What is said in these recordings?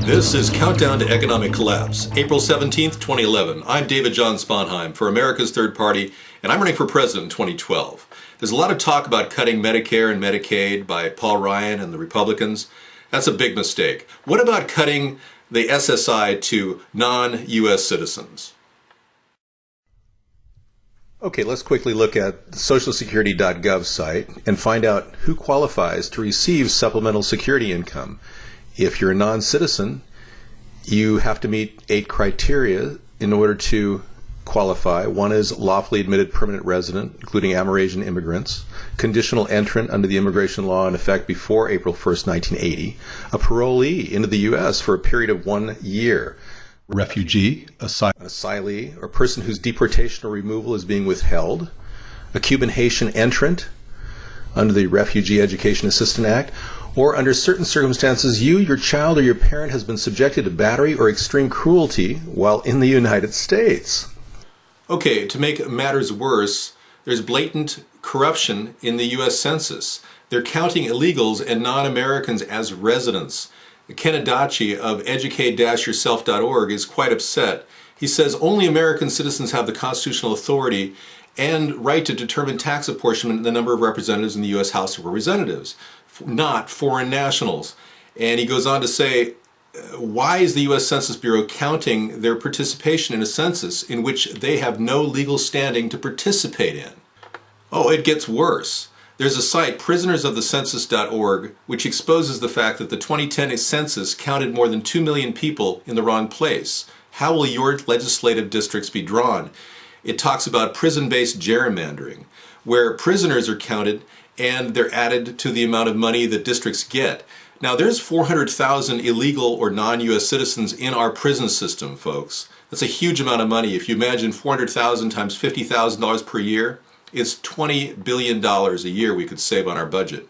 This is Countdown to Economic Collapse, April 17th, 2011. I'm David John Sponheim for America's Third Party, and I'm running for president in 2012. There's a lot of talk about cutting Medicare and Medicaid by Paul Ryan and the Republicans. That's a big mistake. What about cutting the SSI to non-U.S. citizens? Okay, let's quickly look at the socialsecurity.gov site and find out who qualifies to receive supplemental security income. If you're a non-citizen, you have to meet 8 criteria in order to qualify. One is lawfully admitted permanent resident, including Amerasian immigrants, conditional entrant under the immigration law in effect before April 1st, 1980, a parolee into the U.S. for a period of 1 year, refugee, asylee, or person whose deportation or removal is being withheld, a Cuban Haitian entrant under the Refugee Education Assistance Act, or under certain circumstances you, your child, or your parent has been subjected to battery or extreme cruelty while in the United States. Okay, to make matters worse, there's blatant corruption in the U.S. Census. They're counting illegals and non-Americans as residents. Ken Adachi of educate-yourself.org is quite upset. He says only American citizens have the constitutional authority and right to determine tax apportionment in the number of representatives in the U.S. House of Representatives, not foreign nationals. And he goes on to say, why is the U.S. Census Bureau counting their participation in a census in which they have no legal standing to participate in? Oh, it gets worse. There's a site, prisonersofthecensus.org, which exposes the fact that the 2010 census counted more than 2 million people in the wrong place. How will your legislative districts be drawn? It talks about prison-based gerrymandering, where prisoners are counted and they're added to the amount of money that districts get. Now, there's 400,000 illegal or non-U.S. citizens in our prison system, folks. That's a huge amount of money. If you imagine 400,000 times $50,000 per year, it's $20 billion a year we could save on our budget.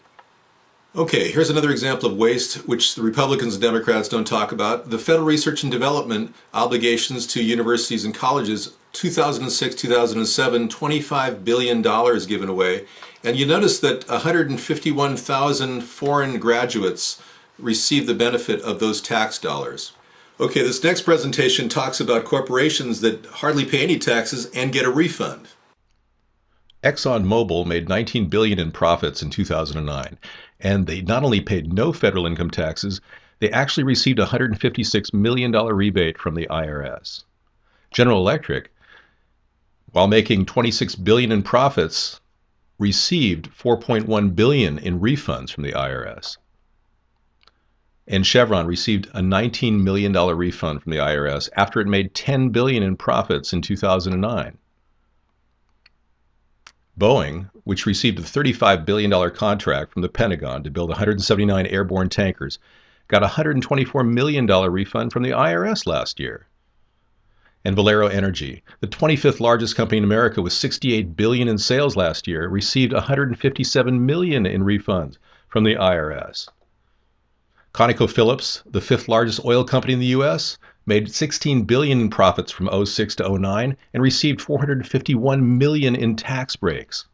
Okay, here's another example of waste which the Republicans and Democrats don't talk about. The federal research and development obligations to universities and colleges, 2006-2007, $25 billion given away. And you notice that 151,000 foreign graduates receive the benefit of those tax dollars. Okay, this next presentation talks about corporations that hardly pay any taxes and get a refund. ExxonMobil made $19 billion in profits in 2009, and they not only paid no federal income taxes, they actually received a $156 million rebate from the IRS. General Electric, while making $26 billion in profits, received $4.1 billion in refunds from the IRS. And Chevron received a $19 million refund from the IRS after it made $10 billion in profits in 2009. Boeing, which received a $35 billion contract from the Pentagon to build 179 airborne tankers, got a $124 million refund from the IRS last year. And Valero Energy, the 25th largest company in America with $68 billion in sales last year, received $157 million in refunds from the IRS. ConocoPhillips, the 5th largest oil company in the U.S., made $16 billion in profits from 2006 to 2009 and received $451 million in tax breaks.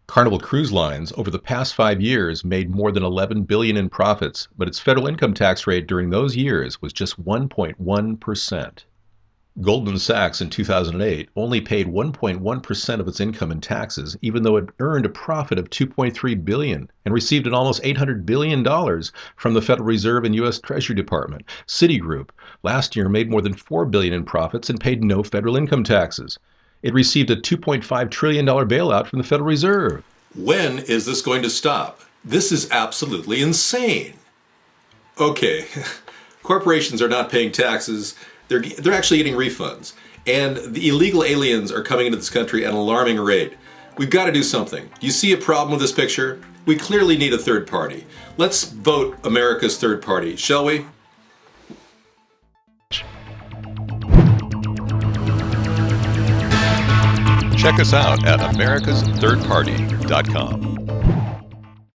Carnival Cruise Lines, over the past 5 years, made more than $11 billion in profits, but its federal income tax rate during those years was just 1.1%. Goldman Sachs in 2008 only paid 1.1% of its income in taxes, even though it earned a profit of $2.3 billion and received an almost $800 billion from the Federal Reserve and U.S. Treasury Department. Citigroup last year made more than $4 billion in profits and paid no federal income taxes. It received a $2.5 trillion bailout from the Federal Reserve. When is this going to stop? This is absolutely insane. Okay, corporations are not paying taxes. They're actually getting refunds. And the illegal aliens are coming into this country at an alarming rate. We've got to do something. Do you see a problem with this picture? We clearly need a third party. Let's vote America's third party, shall we? Check us out at americasthirdparty.com.